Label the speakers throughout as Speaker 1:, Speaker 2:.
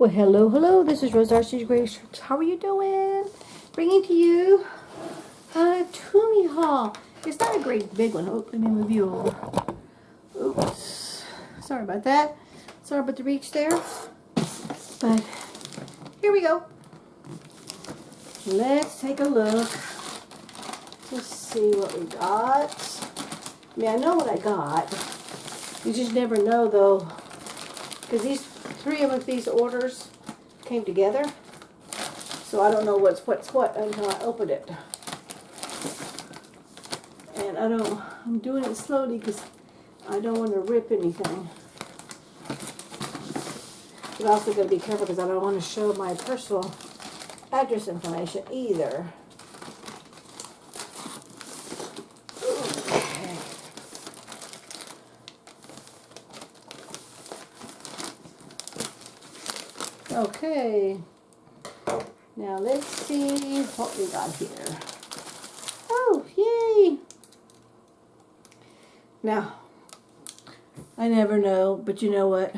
Speaker 1: Well, hello, hello. This is Rose rcgkreations. How are you doing? Bringing to you a TEMU Haul. It's not a great big one. Oh, let me move you over. Oops. Sorry about that. Sorry about the reach there. But here we go. Let's take a look. Let's see what we got. I mean, I know what I got. You just never know, though, because these three of these orders came together, so I don't know what's what until I open it. And I'm doing it slowly because I don't want to rip anything. But also got to be careful because I don't want to show my personal address information either. Okay, now let's see what we got here. Oh, yay! Now, I never know, but you know what?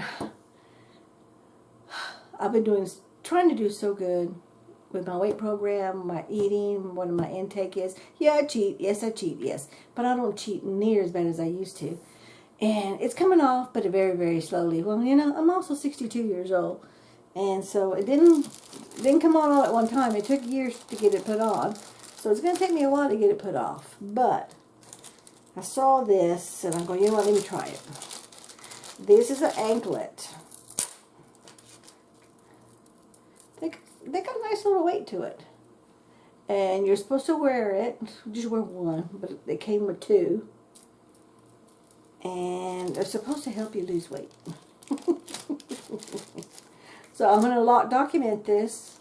Speaker 1: I've been trying to do so good with my weight program, my eating, what my intake is. Yeah, I cheat. Yes, I cheat. Yes, but I don't cheat near as bad as I used to. And it's coming off, but very, very slowly. Well, you know, I'm also 62 years old. And so it didn't come on all at one time. It took years to get it put on. So it's going to take me a while to get it put off. But I saw this, and I'm going, you know what, let me try it. This is an anklet. They got a nice little weight to it. And you're supposed to wear it. Just wear one, but they came with two. And they're supposed to help you lose weight. So I'm going to document this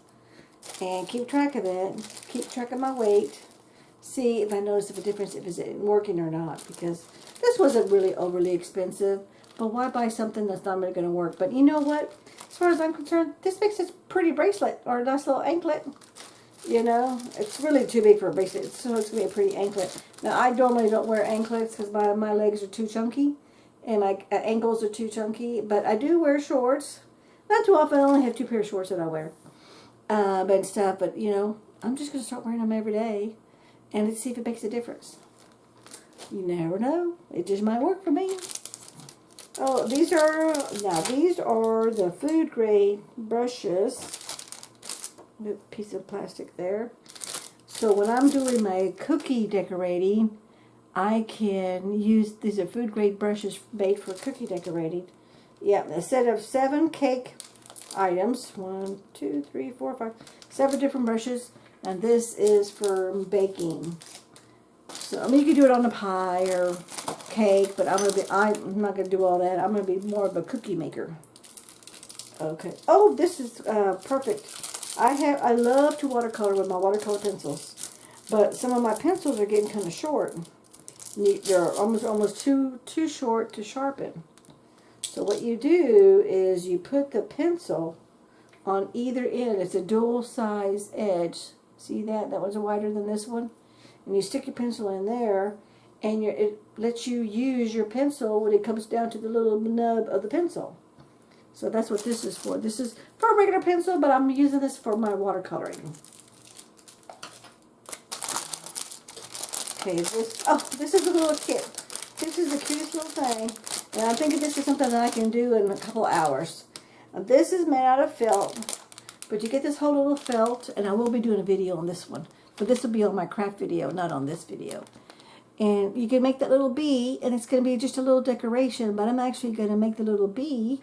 Speaker 1: and keep track of it, keep track of my weight, see if I notice a difference, if it's working or not, because this wasn't really overly expensive, but why buy something that's not really going to work? But you know what? As far as I'm concerned, this makes a pretty bracelet or a nice little anklet. You know, it's really too big for a bracelet, so it's going to be a pretty anklet. Now, I normally don't wear anklets because my legs are too chunky and my ankles are too chunky, but I do wear shorts. Not too often. I only have 2 pairs of shorts that I wear. But stuff. But, you know, I'm just going to start wearing them every day. And let's see if it makes a difference. You never know. It just might work for me. Oh, these are the food grade brushes. A piece of plastic there. So when I'm doing my cookie decorating, I can use, these are food grade brushes made for cookie decorating. Yeah, a set of 7 cake items. 1, 2, 3, 4, 5, 7 different brushes. And this is for baking. So, I mean, you could do it on a pie or cake, but I'm not going to do all that. I'm going to be more of a cookie maker. Okay. Oh, this is perfect. I love to watercolor with my watercolor pencils. But some of my pencils are getting kind of short. They're almost too short to sharpen. So what you do is you put the pencil on either end. It's a dual size edge. See that? That one's wider than this one. And you stick your pencil in there, and it lets you use your pencil when it comes down to the little nub of the pencil. So that's what this is for. This is for a regular pencil, but I'm using this for my watercoloring. Okay, this is a little kit. This is the cutest little thing. And I'm thinking this is something that I can do in a couple hours. Now, this is made out of felt, but you get this whole little felt, and I will be doing a video on this one. But this will be on my craft video, not on this video. And you can make that little bee, and it's going to be just a little decoration, but I'm actually going to make the little bee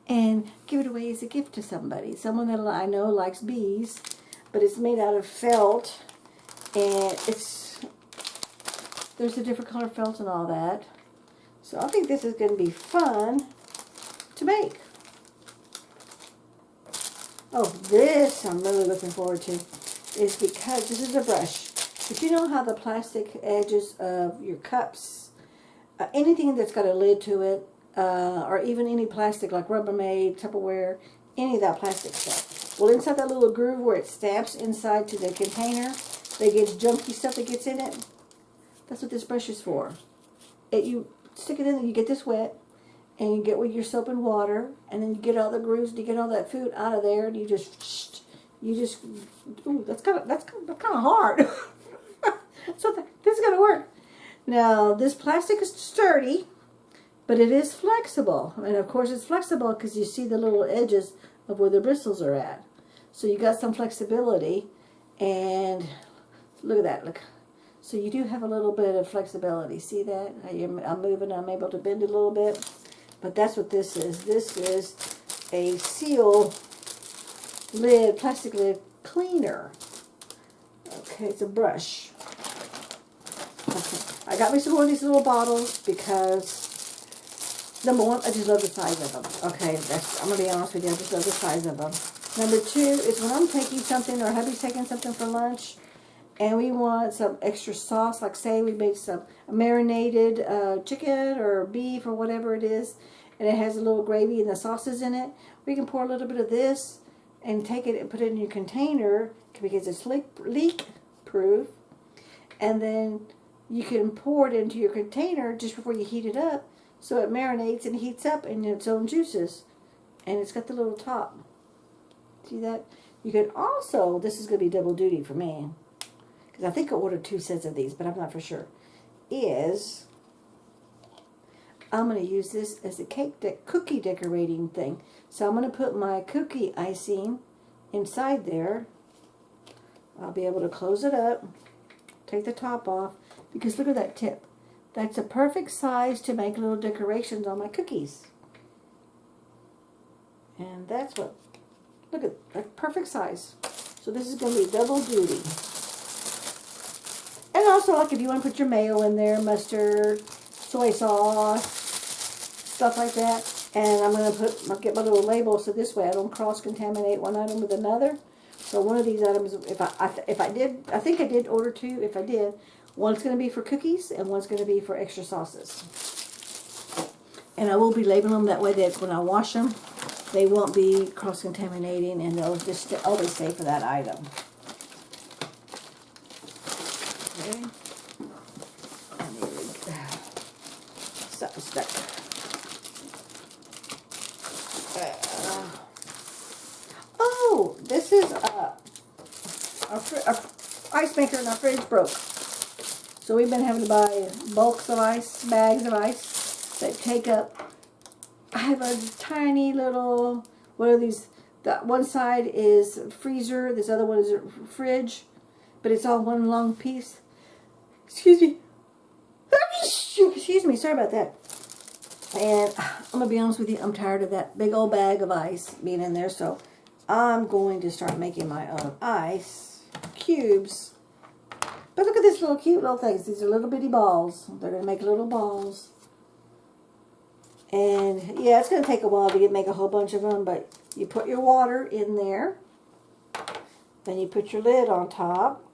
Speaker 1: and give it away as a gift to somebody. Someone that I know likes bees, but it's made out of felt, and there's a different color felt and all that. So I think this is going to be fun to make. Oh, this I'm really looking forward to is because this is a brush. But you know how the plastic edges of your cups, anything that's got a lid to it, or even any plastic like Rubbermaid, Tupperware, any of that plastic stuff. Well, inside that little groove where it stamps inside to the container, they get junky stuff that gets in it. That's what this brush is for. You stick it in and you get this wet, and you get with your soap and water, and then you get all the grooves, you get all that food out of there, and you just, ooh, that's kind of hard. So this is gonna work. Now this plastic is sturdy, but it is flexible, and of course it's flexible because you see the little edges of where the bristles are at. So you got some flexibility, and look at that, look. So you do have a little bit of flexibility. See that? I'm moving, I'm able to bend it a little bit. But that's what this is. This is a seal lid, plastic lid cleaner. Okay, it's a brush. Okay. I got me some more of these little bottles because, number one, I just love the size of them. Okay, I'm going to be honest with you, I just love the size of them. Number two is when I'm taking something, or hubby's taking something for lunch, and we want some extra sauce, like say we make some marinated chicken or beef or whatever it is, and it has a little gravy and the sauces in it, we can pour a little bit of this and take it and put it in your container because it's leak proof, and then you can pour it into your container just before you heat it up, so it marinates and heats up in its own juices, and it's got the little top. See that? You can also, this is going to be double duty for me, because I think I ordered 2 sets of these, but I'm not for sure, is I'm going to use this as a cookie decorating thing. So I'm going to put my cookie icing inside there. I'll be able to close it up, take the top off, because look at that tip. That's a perfect size to make little decorations on my cookies. And that's what, look at that, perfect size. So this is going to be double duty. And also, like if you want to put your mayo in there, mustard, soy sauce, stuff like that. And I'm going to get my little label so this way I don't cross-contaminate one item with another. So one of these items, if I did, I think I did order 2. If I did, one's going to be for cookies and one's going to be for extra sauces. And I will be labeling them that way that when I wash them, they won't be cross-contaminating, and they'll just always stay for that item. Okay. And there we go. Something stuck. Oh, this is a ice maker in our fridge broke. So we've been having to buy bulks of ice, bags of ice that take up. I have a tiny little, what are these? That one side is freezer, this other one is a fridge, but it's all one long piece. Excuse me. Excuse me, sorry about that. And I'm going to be honest with you, I'm tired of that big old bag of ice being in there, so I'm going to start making my own ice cubes. But look at these little cute little things. These are little bitty balls. They're going to make little balls. And yeah, it's going to take a while to make a whole bunch of them, but you put your water in there. Then you put your lid on top.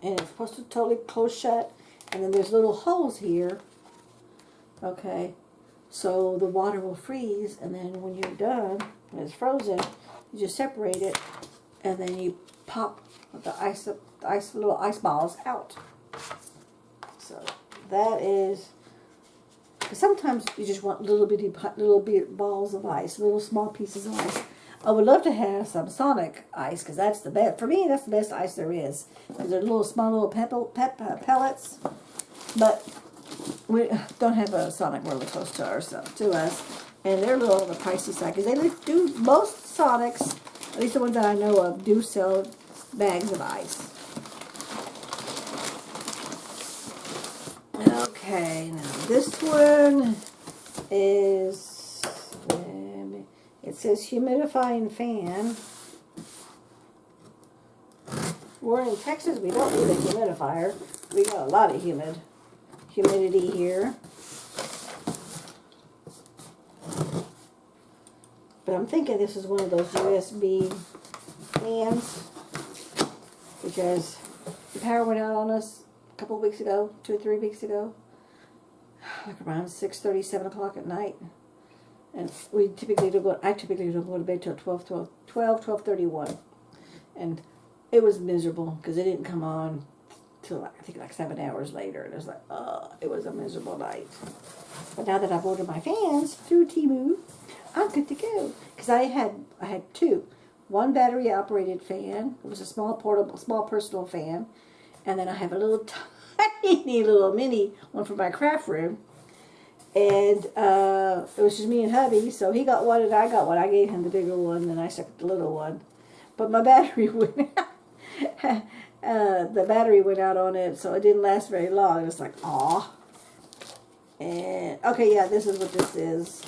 Speaker 1: And it's supposed to totally close shut. And then there's little holes here. Okay. So the water will freeze, and then when you're done, when it's frozen, you just separate it, and then you pop the little ice balls out. So that is, because sometimes you just want little bitty balls of ice, little small pieces of ice. I would love to have some Sonic ice, because that's the best. For me, that's the best ice there is. Because they're little small little pellets, but we don't have a Sonic really close to us, and they're a little on the pricey side, because they do, most Sonics, at least the ones that I know of, do sell bags of ice. Okay, now this one is, it says humidifying fan. We're in Texas, we don't need a humidifier. We got a lot of humidity here. But I'm thinking this is one of those USB fans, because the power went out on us a couple of weeks ago, 2 or 3 weeks ago, like around 6:30, 7 o'clock at night. And I typically don't go to bed till 12:31. And it was miserable because it didn't come on till I think like 7 hours later. And it was like, oh, it was a miserable night. But now that I've ordered my fans through TEMU, I'm good to go. Because I had two. One battery operated fan. It was a small portable, small personal fan. And then I have a little tiny little mini one for my craft room. And it was just me and hubby. So he got one and I got one. I gave him the bigger one and I stuck the little one. But my battery went out. The battery went out on it, so it didn't last very long. It was like, aw. And, okay, yeah, this is what this is.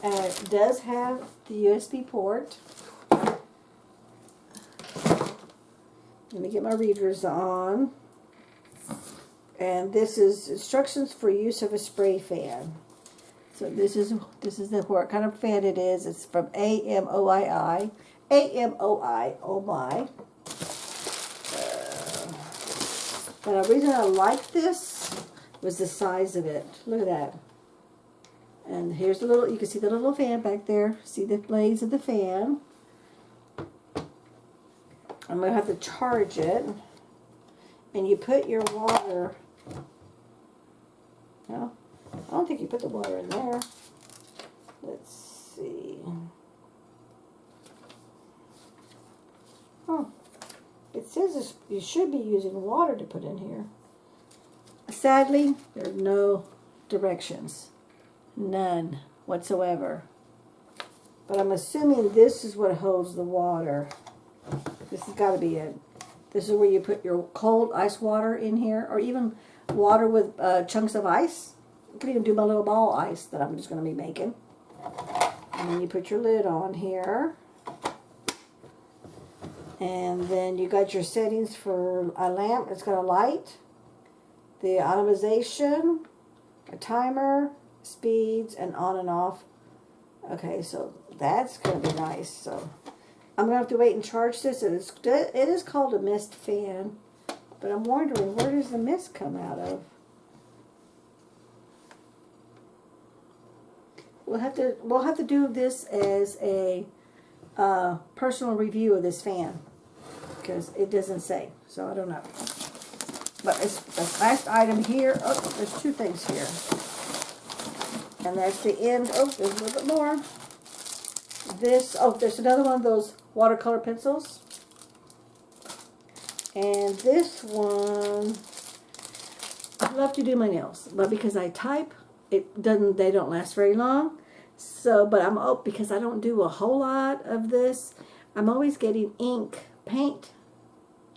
Speaker 1: It does have the USB port. Let me get my readers on. And this is instructions for use of a spray fan. So this is what kind of fan it is. It's from AMOI. AMOI, oh my. But the reason I like this was the size of it. Look at that. And here's the little, you can see the little fan back there. See the blades of the fan. I'm going to have to charge it. And you put your water. No, I don't think you put the water in there. Let's see. Oh, it says you should be using water to put in here. Sadly, there are no directions. None whatsoever. But I'm assuming this is what holds the water. This has got to be it. This is where you put your cold ice water in here, or even water with chunks of ice. You could even do my little ball ice that I'm just going to be making. And then you put your lid on here. And then you got your settings for a lamp. It's got a light, the automation, a timer, speeds, and on and off. Okay, so that's going to be nice. So I'm going to have to wait and charge this. It is called a mist fan. But I'm wondering, where does the mist come out of? We'll have to do this as a personal review of this fan, because it doesn't say, so I don't know. But it's the last item here. Oh, there's two things here, and that's the end. Oh, there's a little bit more. This, oh, there's another one of those watercolor pencils, and this one, I love to do my nails, but because I type, they don't last very long. So, but because I don't do a whole lot of this, I'm always getting ink, paint,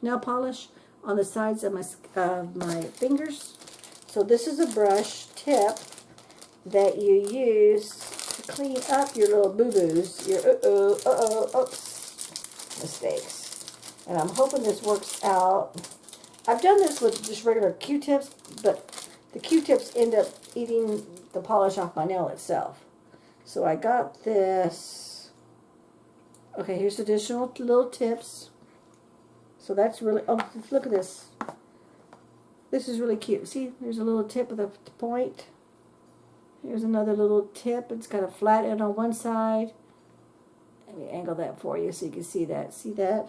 Speaker 1: nail polish on the sides of my fingers. So this is a brush tip that you use to clean up your little boo-boos, your oops, mistakes. And I'm hoping this works out. I've done this with just regular Q-tips, but the Q-tips end up eating the polish off my nail itself. So I got this. Okay, here's additional little tips. So that's really, oh, look at this. This is really cute. See, there's a little tip with a point. Here's another little tip. It's got a flat end on one side. Let me angle that for you so you can see that. See that?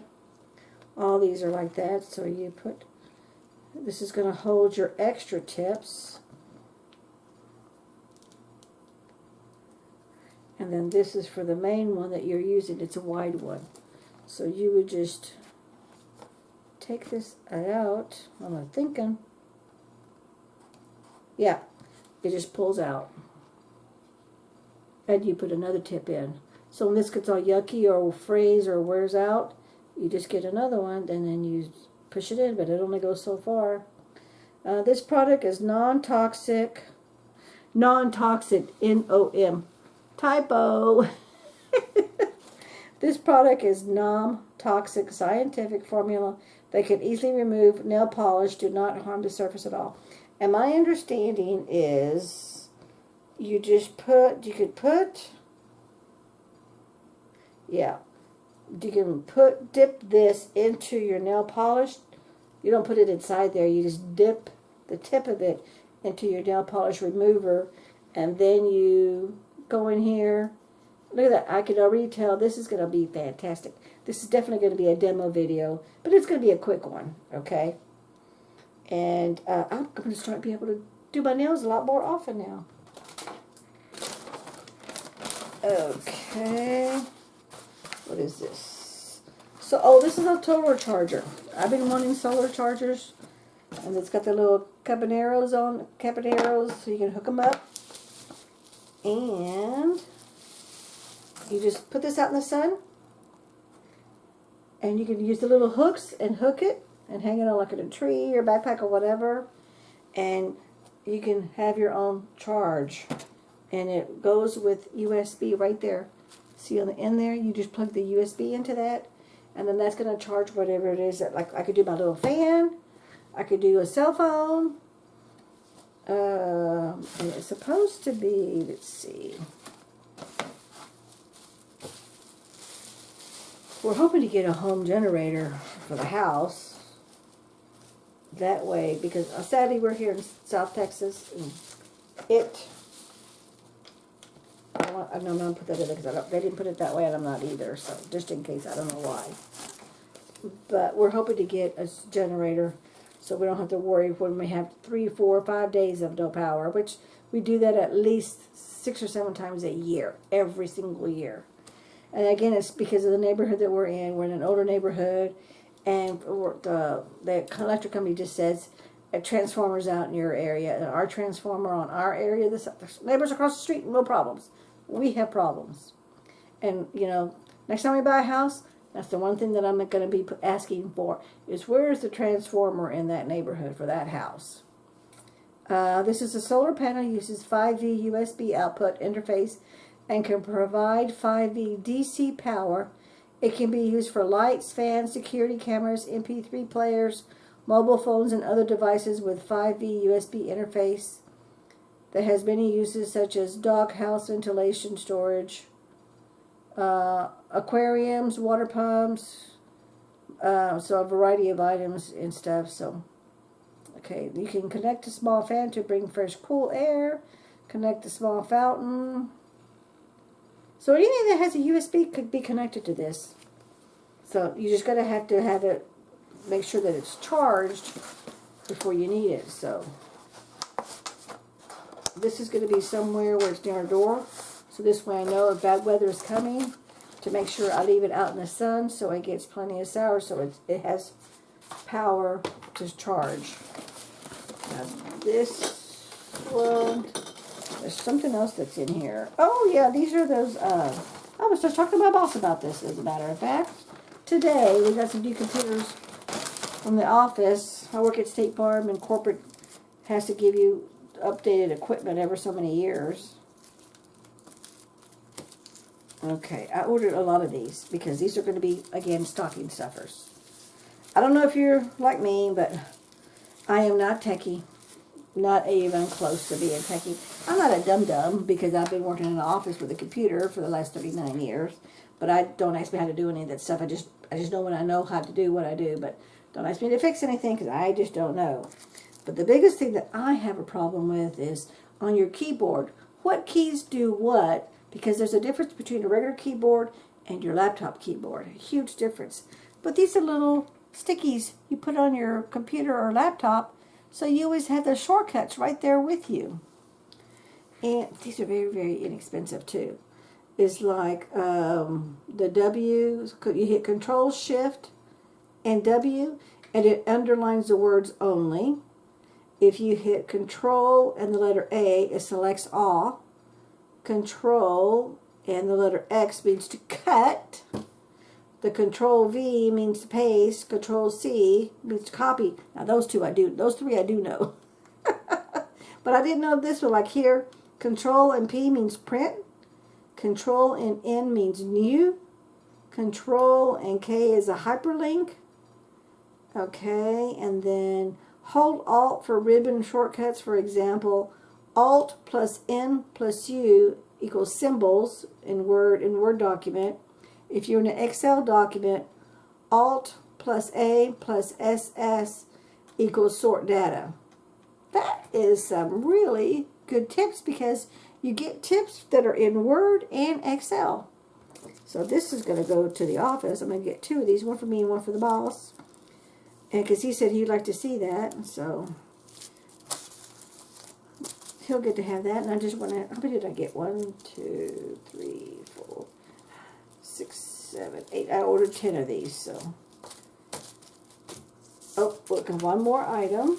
Speaker 1: All these are like that. So you put, this is going to hold your extra tips. And then this is for the main one that you're using. It's a wide one. So you would just take this out. I'm thinking. Yeah, it just pulls out. And you put another tip in. So when this gets all yucky or frays or wears out, you just get another one and then you push it in, but it only goes so far. This product is non-toxic. Non-toxic, N-O-M. Typo. This product is non-toxic scientific formula that can easily remove nail polish, do not harm the surface at all. And my understanding is you could put, yeah, you can dip this into your nail polish. You don't put it inside there, you just dip the tip of it into your nail polish remover, and then you go in here Look at that. I can already tell this is going to be fantastic. This is definitely going to be a demo video, but it's going to be a quick one, okay? And I'm going to start being able to do my nails a lot more often now. Okay. What is this? So, oh, this is a solar charger. I've been wanting solar chargers. And it's got the little cabaneros so you can hook them up. And you just put this out in the sun. And you can use the little hooks and hook it and hang it on like in a tree or backpack or whatever. And you can have your own charge. And it goes with USB right there. See on the end there, you just plug the USB into that. And then that's going to charge whatever it is. Like I could do my little fan. I could do a cell phone. And it's supposed to be, let's see. We're hoping to get a home generator for the house. That way, because sadly we're here in South Texas. And I'm not going to put that in there because they didn't put it that way and I'm not either. So just in case, I don't know why. But we're hoping to get a generator so we don't have to worry when we have 3, 4, 5 days of no power, which we do that at least 6 or 7 times a year, every single year. And again, it's because of the neighborhood that we're in. We're in an older neighborhood, and the electric company just says a transformer's out in your area, and our transformer on our area, the neighbors across the street, no problems. We have problems. And, you know, next time we buy a house, that's the one thing that I'm going to be asking for, is where is the transformer in that neighborhood for that house? This is a solar panel, uses 5V USB output interface, and can provide 5V DC power. It can be used for lights, fans, security cameras, MP3 players, mobile phones, and other devices with 5V USB interface. That has many uses such as doghouse ventilation storage, aquariums, water pumps, so a variety of items and stuff. So, okay, you can connect a small fan to bring fresh, cool air. Connect a small fountain. So anything that has a USB could be connected to this. So you just gotta have it, make sure that it's charged before you need it. So this is gonna be somewhere where it's near a door. So this way I know if bad weather is coming, to make sure I leave it out in the sun so it gets plenty of sour, so it has power to charge. Now this one, there's something else that's in here. Oh yeah, these are those, I was just talking to my boss about this, as a matter of fact. Today, we got some new computers from the office. I work at State Farm, and corporate has to give you updated equipment every so many years. Okay, I ordered a lot of these because these are going to be, again, stocking stuffers. I don't know if you're like me, but I am not techie. Not even close to being techie. I'm not a dum-dum because I've been working in an office with a computer for the last 39 years. But don't ask me how to do any of that stuff. I just know when I know how to do what I do. But don't ask me to fix anything because I just don't know. But the biggest thing that I have a problem with is on your keyboard. What keys do what? Because there's a difference between a regular keyboard and your laptop keyboard. A huge difference. But these are little stickies you put on your computer or laptop, so you always have the shortcuts right there with you. And these are very, very inexpensive too. It's like the W, you hit Control, Shift, and W, and it underlines the words only. If you hit Control and the letter A, it selects all. Control and the letter X means to cut. The Control V means to paste. Control C means to copy. Now those three I do know. But I didn't know this one. Like here, Control and P means print. Control and N means new. Control and K is a hyperlink. Okay, and then hold Alt for ribbon shortcuts. For example, Alt plus N plus U equals symbols in Word document. If you're in an Excel document, Alt plus A plus SS equals sort data. That is some really good tips because you get tips that are in Word and Excel. So this is going to go to the office. I'm going to get 2 of these, one for me and one for the boss. And because he said he'd like to see that, so he'll get to have that. And I just want to, how many did I get? 1, 2, 3, 4, 6, 7, 8. I ordered 10 of these, so. Oh, look, one more item.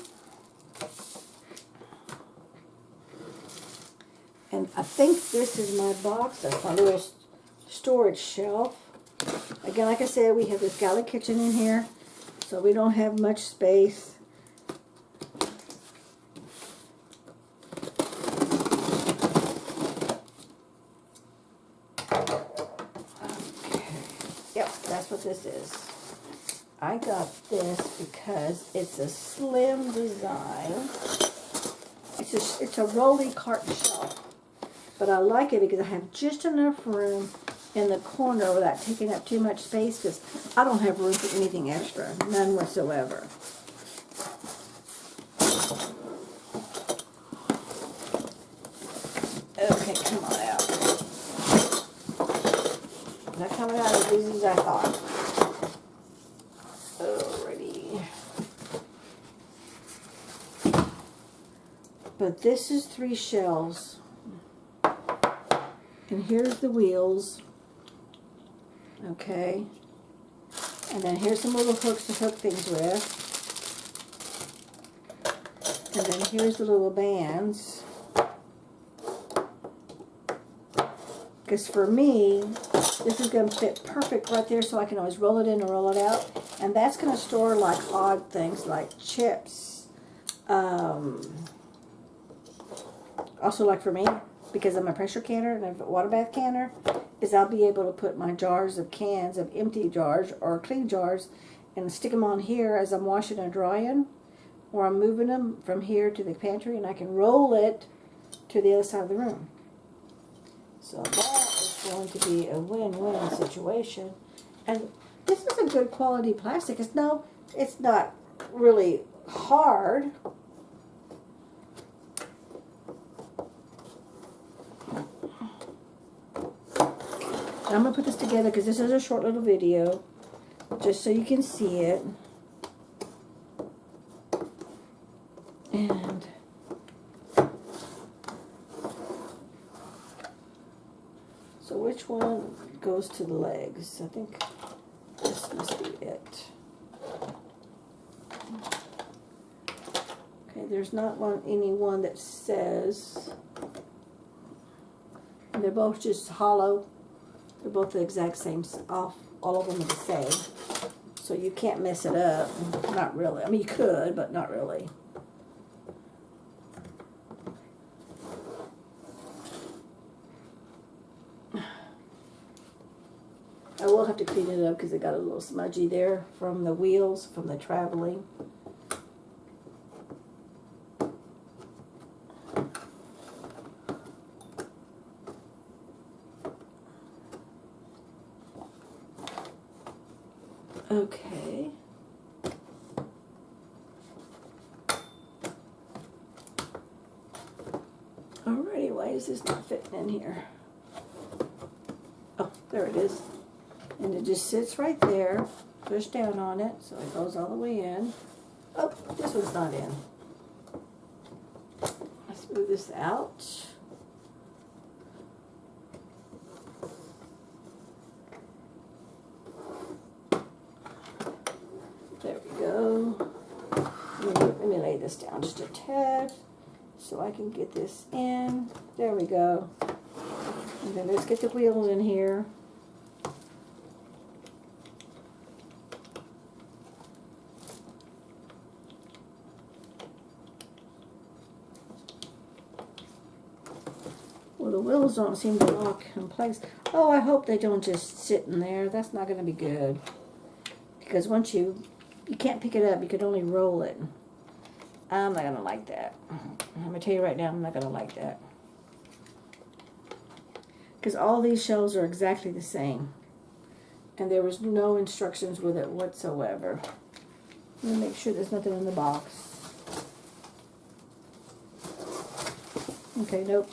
Speaker 1: And I think this is my box. That's my little storage shelf. Again, like I said, we have this galley kitchen in here, so we don't have much space. Okay. Yep, that's what this is. I got this because it's a slim design. It's a rolly cart shelf. But I like it because I have just enough room in the corner without taking up too much space, because I don't have room for anything extra. None whatsoever. Okay, come on out. Not coming out as easy as I thought. Alrighty. But this is 3 shelves. And here's the wheels. Okay. And then here's some little hooks to hook things with. And then here's the little bands. Because for me, this is going to fit perfect right there, so I can always roll it in and roll it out. And that's going to store like odd things like chips. Also, like for me, because I'm a pressure canner and a water bath canner, is I'll be able to put my jars of cans of empty jars or clean jars and stick them on here as I'm washing and drying, or I'm moving them from here to the pantry, and I can roll it to the other side of the room. So that is going to be a win-win situation. And this is a good quality plastic. It's not really hard. I'm going to put this together because this is a short little video, just so you can see it. And so which one goes to the legs? I think this must be it. Okay, there's not any one that says, and they're both just hollow. They're both the exact same, all of them are the same. So you can't mess it up. Not really. I mean, you could, but not really. I will have to clean it up because it got a little smudgy there from the wheels, from the traveling. Okay. Alrighty, why is this not fitting in here? Oh, there it is. And it just sits right there. Push down on it so it goes all the way in. Oh, this one's not in. Let's move this out. There we go. Let me lay this down just a tad so I can get this in. There we go. And then let's get the wheels in here. Well, the wheels don't seem to lock in place. Oh, I hope they don't just sit in there. That's not going to be good. Because once you can't pick it up, you can only roll it. I'm not going to like that. I'm going to tell you right now, I'm not going to like that. Because all these shelves are exactly the same. And there was no instructions with it whatsoever. Let me make sure there's nothing in the box. Okay, nope.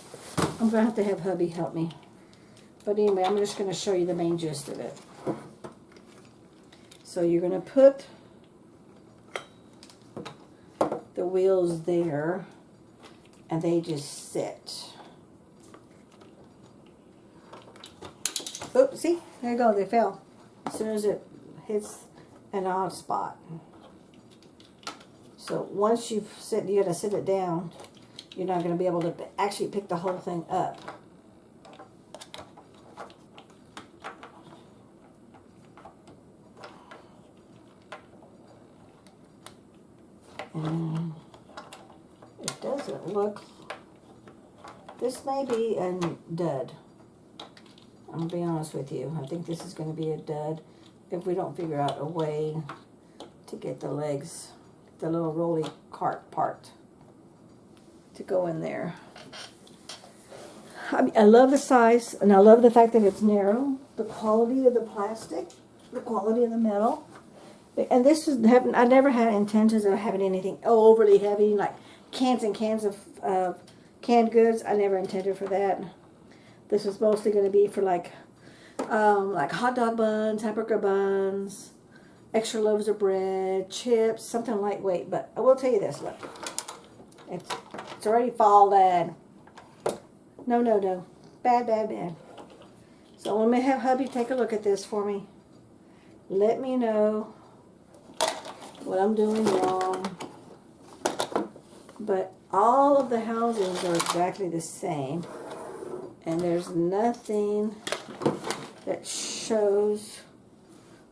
Speaker 1: I'm going to have hubby help me. But anyway, I'm just going to show you the main gist of it. So you're going to put the wheels there, and they just sit. Oops, see? There you go, they fell. As soon as it hits an odd spot. So once you've set, you got to sit it down. You're not going to be able to actually pick the whole thing up. And it doesn't look, this may be a dud. I'm going to be honest with you. I think this is going to be a dud if we don't figure out a way to get the legs, the little rolly cart part to go in there. I love the size, and I love the fact that it's narrow, the quality of the plastic, the quality of the metal. And this is, I never had intentions of having anything overly heavy, like cans and cans of canned goods. I never intended for that. This was mostly going to be for like hot dog buns, hamburger buns, extra loaves of bread, chips, something lightweight. But I will tell you this, look. It's already fallen. No. Bad. So I'm going to have hubby take a look at this for me. Let me know what I'm doing wrong. But all of the houses are exactly the same. And there's nothing that shows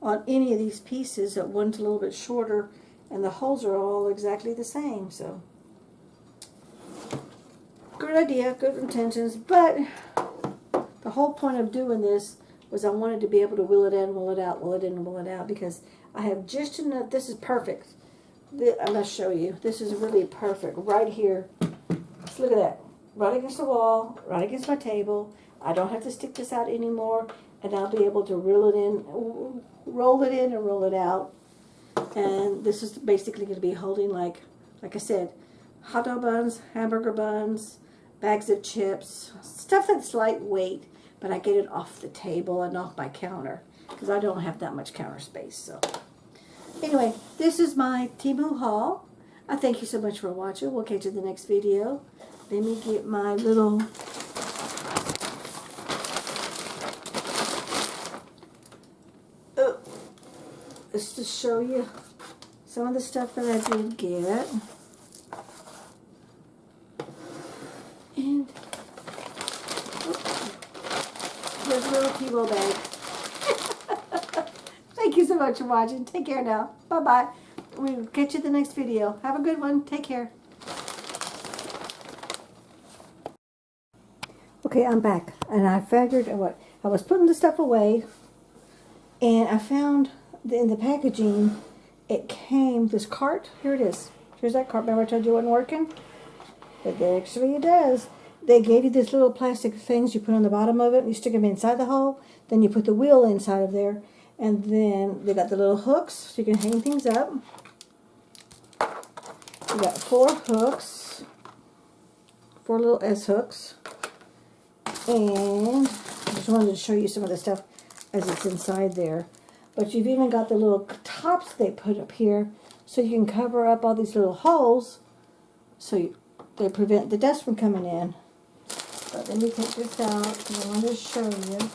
Speaker 1: on any of these pieces that one's a little bit shorter, and the holes are all exactly the same. So good idea, good intentions, but the whole point of doing this was I wanted to be able to wheel it in, wheel it out, wheel it in, and wheel it out, because I have just enough. This is perfect. I'm going to show you. This is really perfect right here. Just look at that. Right against the wall, right against my table. I don't have to stick this out anymore, and I'll be able to reel it in, roll it in, and roll it out. And this is basically going to be holding, like I said, hot dog buns, hamburger buns, bags of chips, stuff that's lightweight, but I get it off the table and off my counter because I don't have that much counter space. So anyway, this is my TEMU haul. I thank you so much for watching. We'll catch you in the next video. Let me get my little just to show you some of the stuff that I did get. And there's a little TEMU bag. Thank you so much for watching. Take care now. Bye-bye. We'll catch you in the next video. Have a good one. Take care. Okay, I'm back, and I figured what I was putting the stuff away, and I found in the packaging it came this cart. Here it is. Here's that cart. Remember I told you it wasn't working? But actually it does. They gave you these little plastic things you put on the bottom of it, and you stick them inside the hole. Then you put the wheel inside of there, and then they got the little hooks so you can hang things up. You got 4 hooks, 4 little S hooks. And I just wanted to show you some of the stuff as it's inside there. But you've even got the little tops they put up here so you can cover up all these little holes so they prevent the dust from coming in. But let me take this out because I want to show you.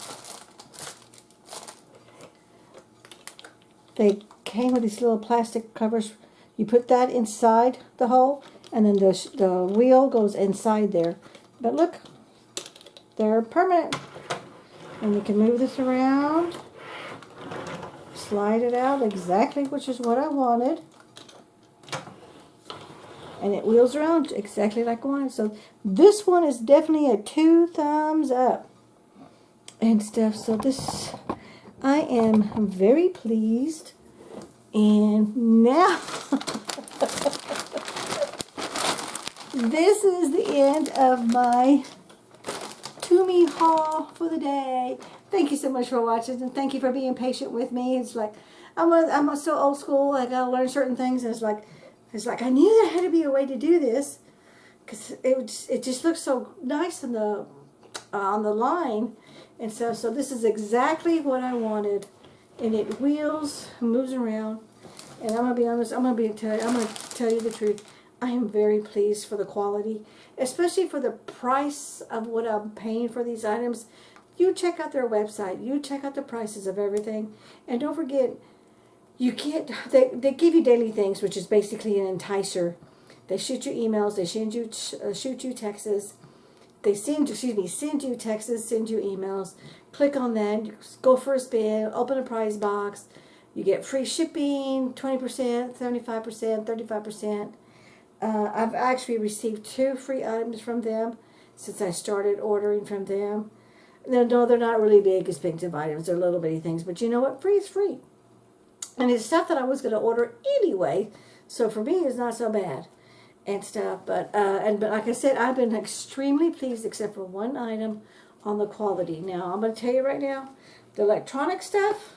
Speaker 1: They came with these little plastic covers. You put that inside the hole, and then the wheel goes inside there. But look, they're permanent. And you can move this around, slide it out exactly, which is what I wanted. And it wheels around exactly like I wanted. So this one is definitely a 2 thumbs up and stuff. So this, I am very pleased. And now, this is the end of my TEMU haul for the day. Thank you so much for watching, and thank you for being patient with me. It's like I'm so old school. I gotta learn certain things, and it's like I knew there had to be a way to do this because it just looks so nice in the on the line and stuff. So this is exactly what I wanted, and it wheels, moves around. And I'm gonna be honest. I'm gonna tell you the truth. I am very pleased for the quality, especially for the price of what I'm paying for these items. You check out their website. You check out the prices of everything, and don't forget, you get they give you daily things, which is basically an enticer. They shoot you emails. They shoot you texts. They send you texts, send you emails. Click on that. You go for a spin. Open a prize box. You get free shipping, 20%, 75%, 35%. I've actually received 2 free items from them since I started ordering from them. No, they're not really big, expensive items. They're little bitty things. But you know what? Free is free. And it's stuff that I was going to order anyway. So for me, it's not so bad and stuff. But like I said, I've been extremely pleased except for one item on the quality. Now, I'm going to tell you right now, the electronic stuff,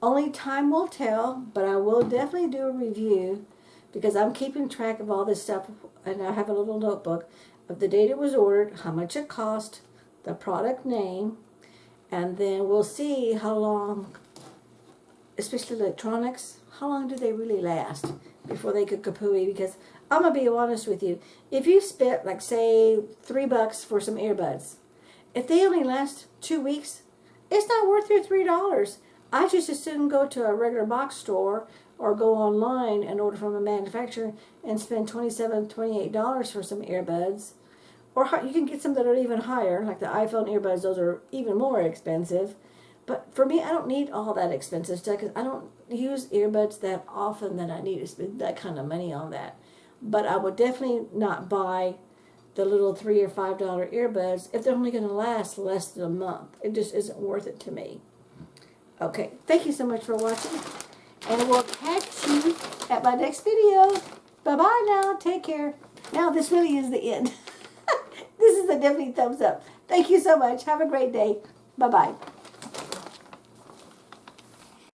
Speaker 1: only time will tell, but I will definitely do a review because I'm keeping track of all this stuff, and I have a little notebook of the date it was ordered, how much it cost, the product name, and then we'll see how long, especially electronics, how long do they really last before they could kapooey? Because I'm going to be honest with you, if you spent, like, say, $3 for some earbuds, if they only last 2 weeks, it's not worth your $3. I just as soon go to a regular box store or go online and order from a manufacturer and spend $27, $28 for some earbuds. Or you can get some that are even higher, like the iPhone earbuds. Those are even more expensive. But for me, I don't need all that expensive stuff because I don't use earbuds that often that I need to spend that kind of money on that. But I would definitely not buy the little $3 or $5 earbuds if they're only going to last less than a month. It just isn't worth it to me. Okay, thank you so much for watching, and we'll catch you at my next video. Bye-bye now. Take care. Now, this really is the end. This is a definitely thumbs up. Thank you so much. Have a great day. Bye-bye.